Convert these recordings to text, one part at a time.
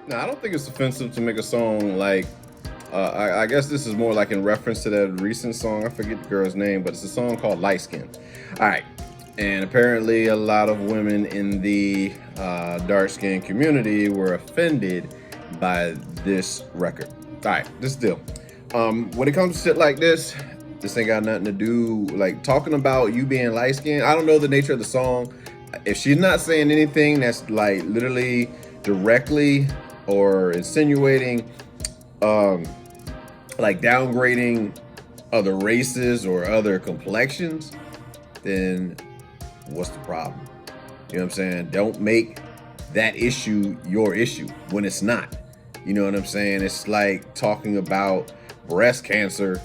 No, I don't think it's offensive to make a song like. I guess this is more like in reference to that recent song. I forget the girl's name, but it's a song called "Light Skin." All right, and apparently a lot of women in the dark skin community were offended by this record. All right, this deal. When it comes to shit like this ain't got nothing to do like talking about you being light skinned. I don't know the nature of the song. If she's not saying anything that's like literally directly or insinuating like downgrading other races or other complexions, then what's the problem? You know what I'm saying? Don't make that issue your issue when it's not. You know what I'm saying? It's like talking about breast cancer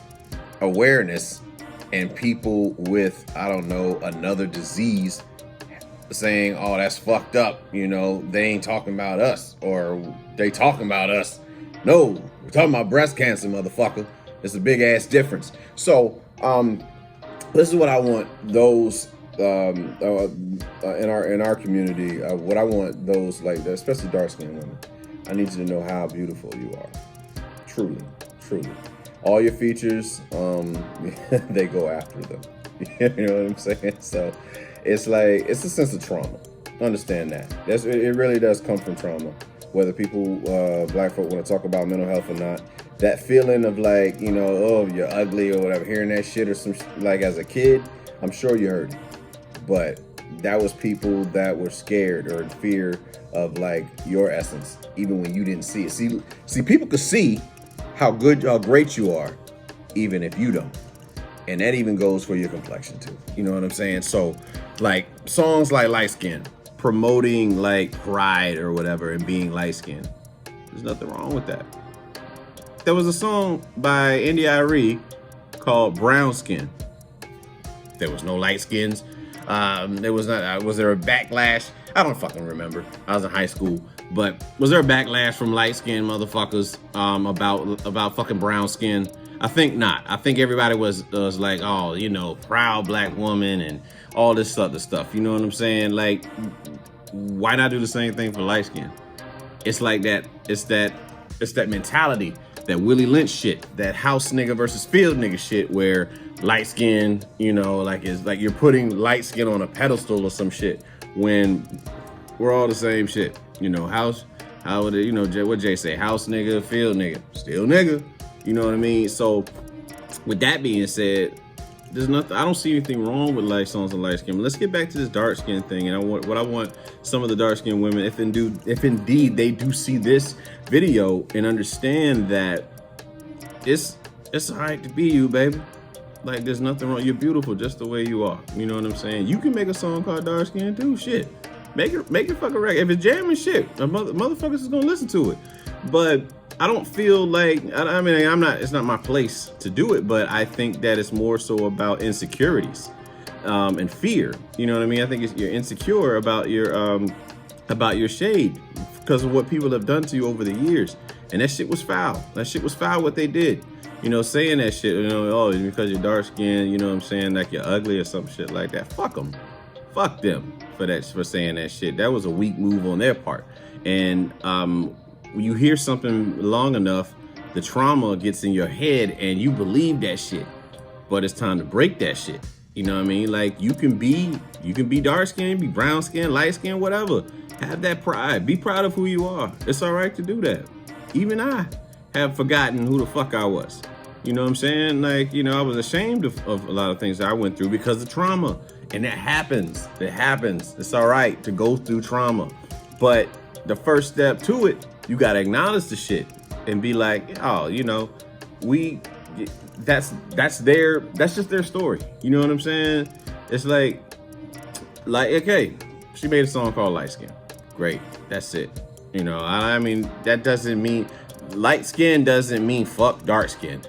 awareness and people with, I don't know, another disease saying, oh, that's fucked up. You know, they ain't talking about us, or they talking about us. No, we're talking about breast cancer, motherfucker. It's a big ass difference. So, this is what I want those in our community. What I want those like, especially dark skinned women. I need you to know how beautiful you are. Truly, truly. All your features, they go after them. You know what I'm saying? So it's like, it's a sense of trauma. Understand that. It really does come from trauma. Whether people, black folk, want to talk about mental health or not, that feeling of like, you know, oh, you're ugly or whatever, hearing that shit or some, like as a kid, I'm sure you heard it. But that was people that were scared or in fear of like your essence, even when you didn't see it. See, people could see how great you are, even if you don't. And that even goes for your complexion too. You know what I'm saying? So like songs like Light Skin, promoting like pride or whatever and being light skinned. There's nothing wrong with that. There was a song by India.Arie called Brown Skin. There was no light skins. There was not. Was there a backlash? I don't fucking remember. I was in high school, but was there a backlash from light skinned motherfuckers about fucking brown skin? I think not. I think everybody was like, oh, you know, proud black woman and all this other stuff. You know what I'm saying? Like, why not do the same thing for light skin? It's like that. It's that mentality, that Willie Lynch shit, that house nigga versus field nigga shit, where light skin, you know, like it's like you're putting light skin on a pedestal or some shit when we're all the same shit. You know, how would it, you know, what Jay say? House nigga, field nigga, still nigga. You know what I mean? So with that being said, there's nothing, I don't see anything wrong with light songs and light skin. Let's get back to this dark skin thing. And I want some of the dark skinned women, if indeed they do see this video and understand that it's all right to be you, baby. Like, there's nothing wrong. You're beautiful just the way you are. You know what I'm saying? You can make a song called Dark Skin too. Shit. Make it fucking record. If it's jamming, shit, motherfuckers is gonna listen to it. But I don't feel like, I mean, it's not my place to do it, but I think that it's more so about insecurities and fear. You know what I mean? I think you're insecure about your shade because of what people have done to you over the years. And that shit was foul. That shit was foul what they did. You know, saying that shit, you know, oh, because you're dark skinned, you know what I'm saying, like you're ugly or some shit like that. Fuck them. Fuck them for saying that shit. That was a weak move on their part. And when you hear something long enough, the trauma gets in your head and you believe that shit. But it's time to break that shit. You know what I mean? Like, you can be dark skinned, be brown skinned, light skinned, whatever. Have that pride. Be proud of who you are. It's all right to do that. Even I have forgotten who the fuck I was. You know what I'm saying? Like, you know, I was ashamed of a lot of things that I went through because of trauma. And that happens. It happens. It's all right to go through trauma. But the first step to it, you got to acknowledge the shit and be like, oh, you know, that's just their story. You know what I'm saying? It's like, okay, she made a song called Light Skin. Great. That's it. You know, I mean, that doesn't mean, light skin doesn't mean fuck dark skin.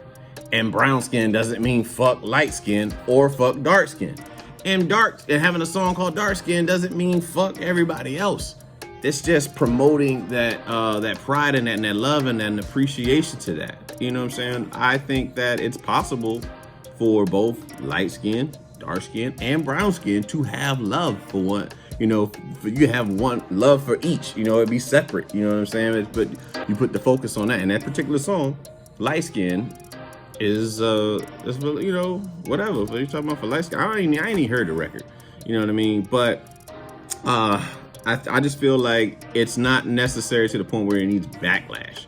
And brown skin doesn't mean fuck light skin or fuck dark skin. And having a song called Dark Skin doesn't mean fuck everybody else. It's just promoting that pride and that love and that appreciation to that. You know what I'm saying? I think that it's possible for both light skin, dark skin, and brown skin to have love for one, you have one love for each. It'd be separate. You know what I'm saying? But you put the focus on that. And that particular song, Light Skin, is whatever. But you're talking about for light skin. I ain't even heard the record. You know what I mean? But I just feel like it's not necessary to the point where it needs backlash.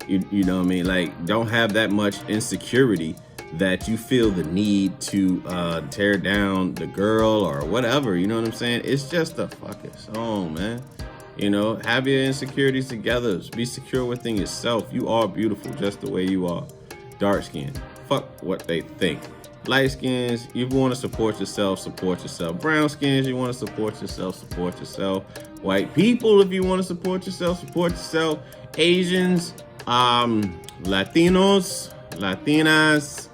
You know what I mean? Like, don't have that much insecurity that you feel the need to tear down the girl or whatever. You know what I'm saying? It's just a fucking song, man. Have your insecurities together. Be secure within yourself. You are beautiful just the way you are. Dark skin, fuck what they think. Light skins, you want to support yourself, support yourself. Brown skins, you want to support yourself, support yourself. White people, if you want to support yourself, support yourself. Asians, Latinos, Latinas,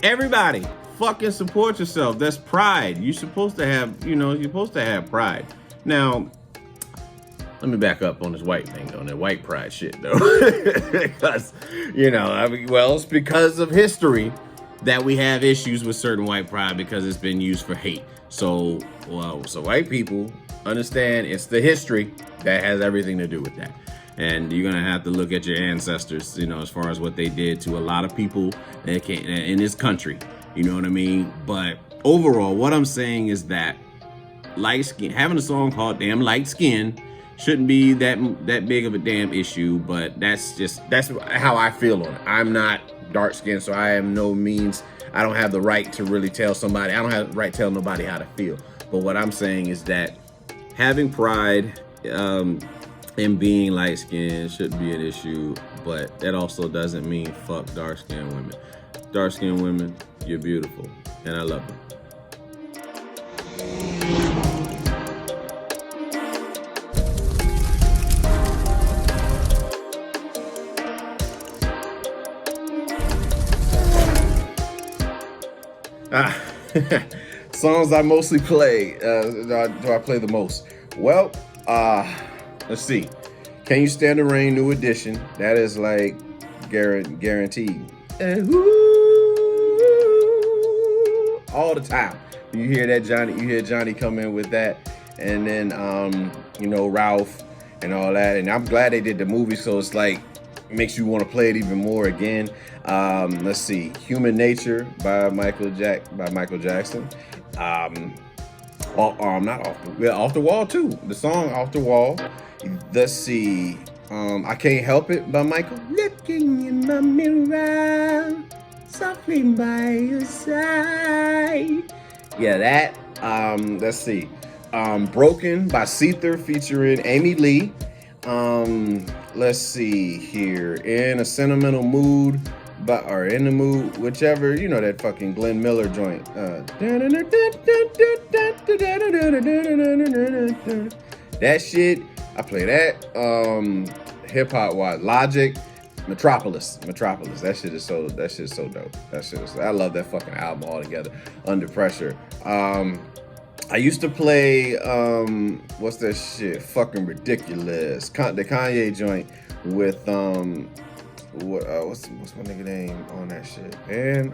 everybody, fucking support yourself. That's pride. You're supposed to have pride. Now, let me back up on this white thing, on that white pride shit, though. Because, it's because of history that we have issues with certain white pride because it's been used for hate. So white people understand it's the history that has everything to do with that. And you're going to have to look at your ancestors, as far as what they did to a lot of people in this country. You know what I mean? But overall, what I'm saying is that light skin, having a song called Damn Light Skin, shouldn't be that big of a damn issue, but that's how I feel on it. I'm not dark skinned, so I don't have the right to really tell somebody. I don't have the right to tell nobody how to feel. But what I'm saying is that having pride and being light skinned shouldn't be an issue, but that also doesn't mean fuck dark skinned women. Dark skinned women, you're beautiful, and I love you. Songs I mostly play. Do I play the most? Well, let's see. Can You Stand the Rain? New Edition. That is like guaranteed. All the time. You hear that Johnny? You hear Johnny come in with that, and then Ralph and all that. And I'm glad they did the movie, so it's like makes you want to play it even more again. Let's see, Human Nature by Michael Jackson. Off the Wall too. The song Off the Wall. Let's see, I Can't Help It by Michael. Looking in my mirror, softly by your side. Yeah, that. Let's see, Broken by Seether featuring Amy Lee. Let's see here, In a Sentimental Mood, or In the Mood, whichever, that fucking Glenn Miller joint. That shit, I play that. Hip hop wise, Logic, Metropolis. That shit is so dope. I love that fucking album altogether. Under Pressure. I used to play, what's that shit? Fucking Ridiculous. The Kanye joint with, what's my nigga name on that shit? And,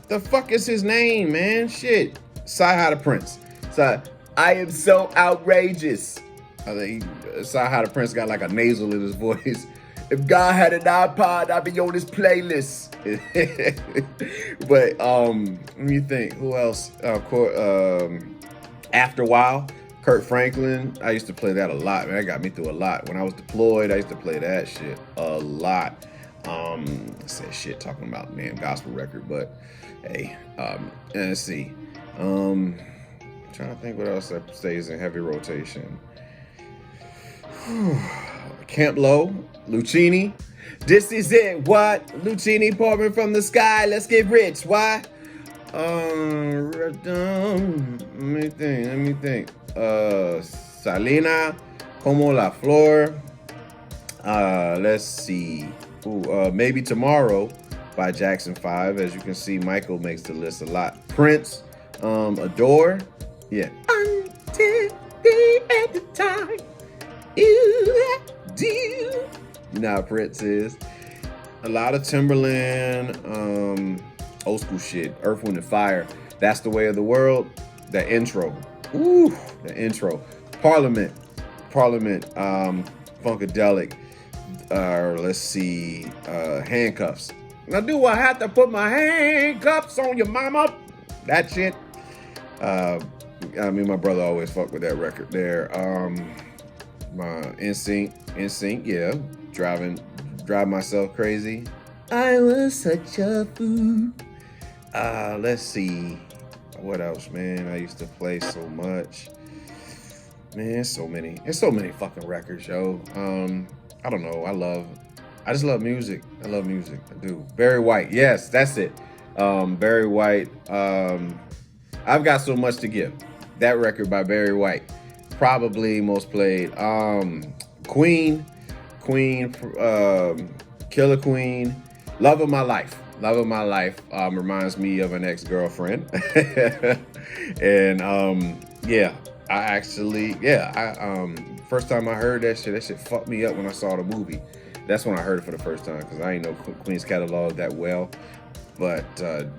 the fuck is his name, man? Shit. Sci-Hi the Prince. I am so outrageous. I think Sci-Hi the Prince got like a nasal in his voice. If God had an iPod, I'd be on this playlist. But let me think. Who else? After a While, Kurt Franklin. I used to play that a lot, man. That got me through a lot. When I was deployed, I used to play that shit a lot. Said shit talking about damn gospel record, but hey, let's see. Trying to think what else that stays in heavy rotation. Camp Low, Lucchini. This is it. What? Lucchini pouring from the sky. Let's get rich. Why? Let me think. Salina, Como la Flor. Let's see. Maybe Tomorrow by Jackson 5. As you can see, Michael makes the list a lot. Prince, Adore. Yeah. Until the end of time. You do. You know how Prince is. A lot of Timberland, old school shit. Earth, Wind, and Fire. That's the Way of the World. That intro. Ooh, the intro. Parliament. Funkadelic. Let's see, Handcuffs. Now, do I have to put my handcuffs on your mama? That shit. I mean, my brother always fucked with that record there. My NSYNC, yeah. Drive myself crazy. I was such a fool. Let's see. What else, man? I used to play so much. Man, it's so many fucking records, yo. I don't know. I just love music. I love music. I do. Barry White. Yes, that's it. Barry White. I've Got So Much to Give. That record by Barry White. Probably most played. Queen, Killer Queen, Love of My Life. Love of My Life reminds me of an ex-girlfriend. And yeah, first time I heard that shit fucked me up when I saw the movie. That's when I heard it for the first time, because I didn't know Queen's catalog that well. But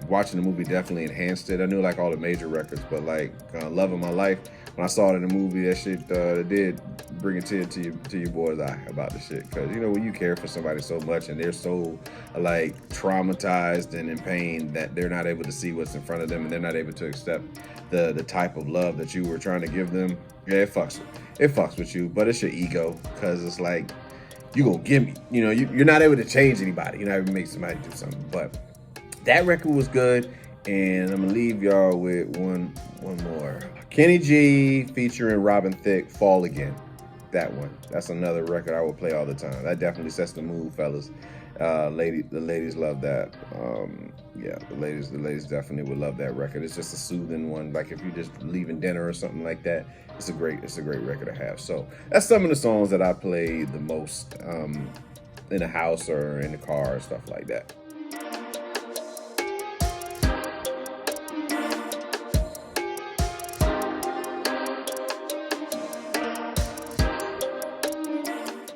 watching the movie definitely enhanced it. I knew like all the major records, but like Love of My Life, when I saw it in the movie, that shit did bring a tear to your boy's eye about the shit. Because, you know, when you care for somebody so much and they're so like traumatized and in pain that they're not able to see what's in front of them and they're not able to accept the type of love that you were trying to give them, yeah, it fucks with you. But it's your ego, because it's like, you gonna give me, you know, you're not able to change anybody. You're not able to make somebody do something. But that record was good, and I'm gonna leave y'all with one more. Kenny G featuring Robin Thicke, Fall Again. That one. That's another record I would play all the time. That definitely sets the mood, fellas. The ladies love that. Yeah, the ladies definitely would love that record. It's just a soothing one. Like if you're just leaving dinner or something like that, it's a great record to have. So that's some of the songs that I play the most in the house or in the car or stuff like that.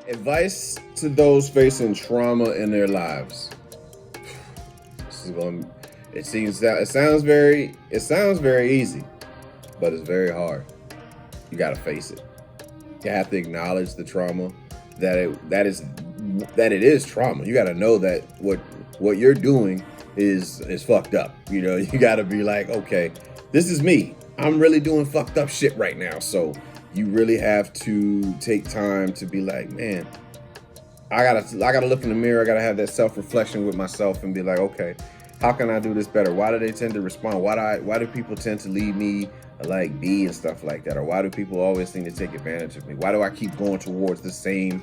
Advice to those facing trauma in their lives. It sounds very easy, but it's very hard. You gotta face it. You have to acknowledge the trauma, that it is trauma. You gotta know that what you're doing is fucked up. You know, you gotta be like, okay, this is me. I'm really doing fucked up shit right now. So you really have to take time to be like, man, I gotta look in the mirror. I gotta have that self-reflection with myself and be like, okay, how can I do this better? Why do they tend to respond? Why do people tend to leave me like be and stuff like that? Or why do people always seem to take advantage of me? Why do I keep going towards the same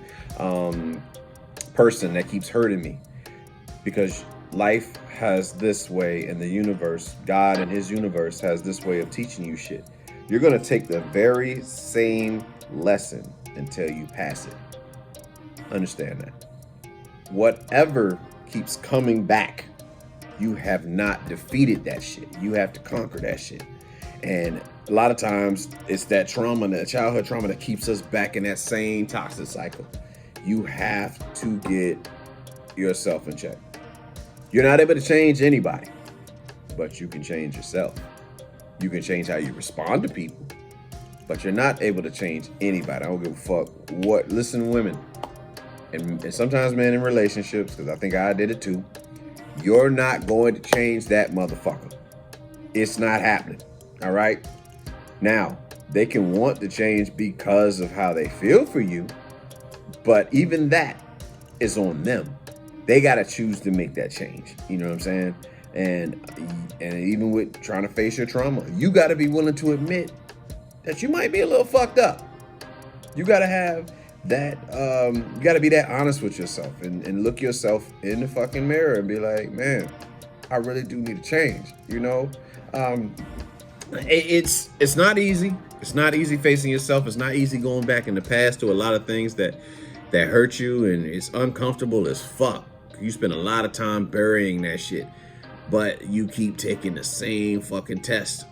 person that keeps hurting me? Because life has this way, and the universe, God and his universe has this way of teaching you shit. You're gonna take the very same lesson until you pass it. Understand that. Whatever keeps coming back, you have not defeated that shit. You have to conquer that shit. And a lot of times it's that trauma, that childhood trauma, that keeps us back in that same toxic cycle. You have to get yourself in check. You're not able to change anybody, but you can change yourself. You can change how you respond to people, but you're not able to change anybody. I don't give a fuck what. Listen, women, and sometimes men in relationships, because I think I did it too. You're not going to change that motherfucker. It's not happening. All right? Now, they can want to change because of how they feel for you, but even that is on them. They got to choose to make that change. You know what I'm saying? And even with trying to face your trauma, you got to be willing to admit that you might be a little fucked up. You got to have that, you got to be that honest with yourself and look yourself in the fucking mirror and be like, man, I really do need to change, you know? It's not easy. It's not easy facing yourself. It's not easy going back in the past to a lot of things that hurt you, and it's uncomfortable as fuck. You spend a lot of time burying that shit, but you keep taking the same fucking test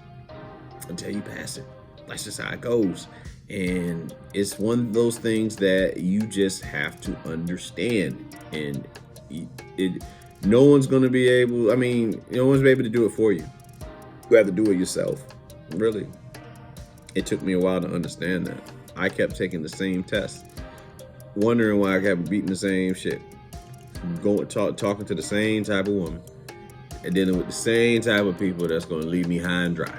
until you pass it. That's just how it goes. And it's one of those things that you just have to understand. And no one's going to be able, no one's going to be able to do it for you. You have to do it yourself, really. It took me a while to understand that. I kept taking the same test, wondering why I kept beating the same shit, talking to the same type of woman, and dealing with the same type of people that's going to leave me high and dry.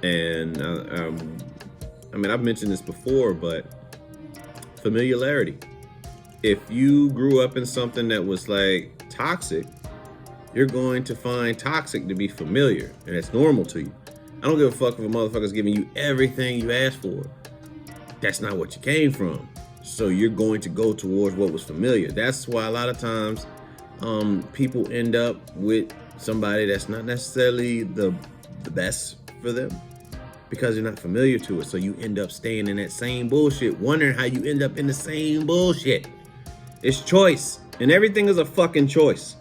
And I mean, I've mentioned this before, but familiarity. If you grew up in something that was like toxic, you're going to find toxic to be familiar, and it's normal to you. I don't give a fuck if a motherfucker's giving you everything you asked for. That's not what you came from. So you're going to go towards what was familiar. That's why a lot of times people end up with somebody that's not necessarily the best for them, because you're not familiar to it. So you end up staying in that same bullshit, wondering how you end up in the same bullshit. It's choice, and everything is a fucking choice.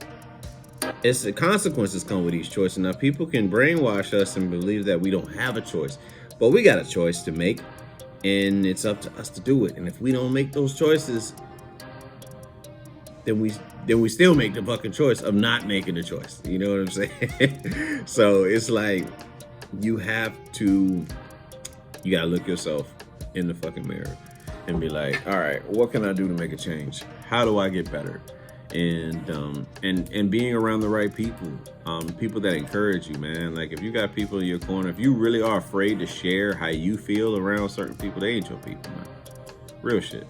It's the consequences come with each choice. Now, people can brainwash us and believe that we don't have a choice, but we got a choice to make, and it's up to us to do it. And if we don't make those choices, then we still make the fucking choice of not making the choice. You know what I'm saying? So it's like you gotta look yourself in the fucking mirror and be like, all right, what can I do to make a change? How do I get better? And being around the right people, people that encourage you, man. Like, if you got people in your corner, if you really are afraid to share how you feel around certain people, they ain't your people, man. Real shit,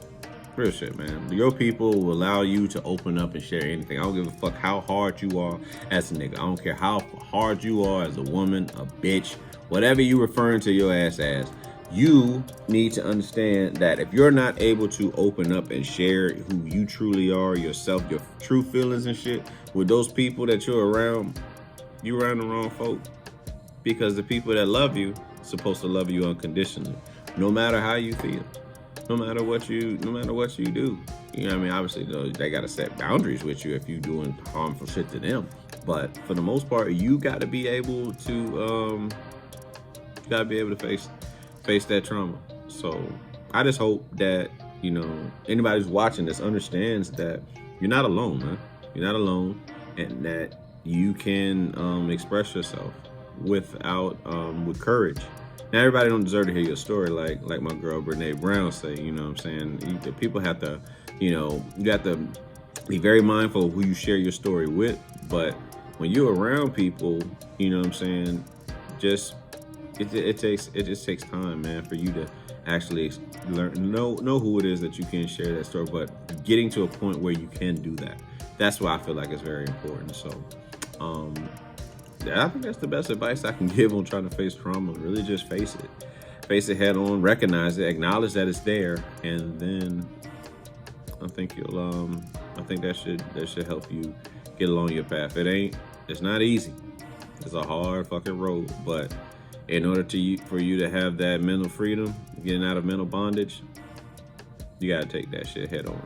man. Your people will allow you to open up and share anything. I don't give a fuck how hard you are as a nigga. I don't care how hard you are as a woman, a bitch, whatever you referring to your ass as. You need to understand that if you're not able to open up and share who you truly are, yourself, your true feelings and shit with those people that you're around the wrong folk. Because the people that love you are supposed to love you unconditionally, no matter how you feel, no matter what you do. You know what I mean? Obviously, they gotta set boundaries with you if you're doing harmful shit to them. But for the most part, you gotta be able to face that trauma. So I just hope that, you know, anybody who's watching this understands that you're not alone, man. You're not alone, and that you can express yourself with courage. Now, everybody don't deserve to hear your story, like my girl Brene Brown say. You know what I'm saying? People have to, you have to be very mindful of who you share your story with. But when you're around people, you know what I'm saying, it just takes time, man, for you to actually know who it is that you can share that story. But getting to a point where you can do that, that's why I feel like it's very important. So I think that's the best advice I can give on trying to face trauma. Really just face it head on, recognize it, acknowledge that it's there, and then I think that should help you get along your path. It's not easy. It's a hard fucking road, but in order for you to have that mental freedom, getting out of mental bondage, you gotta take that shit head on.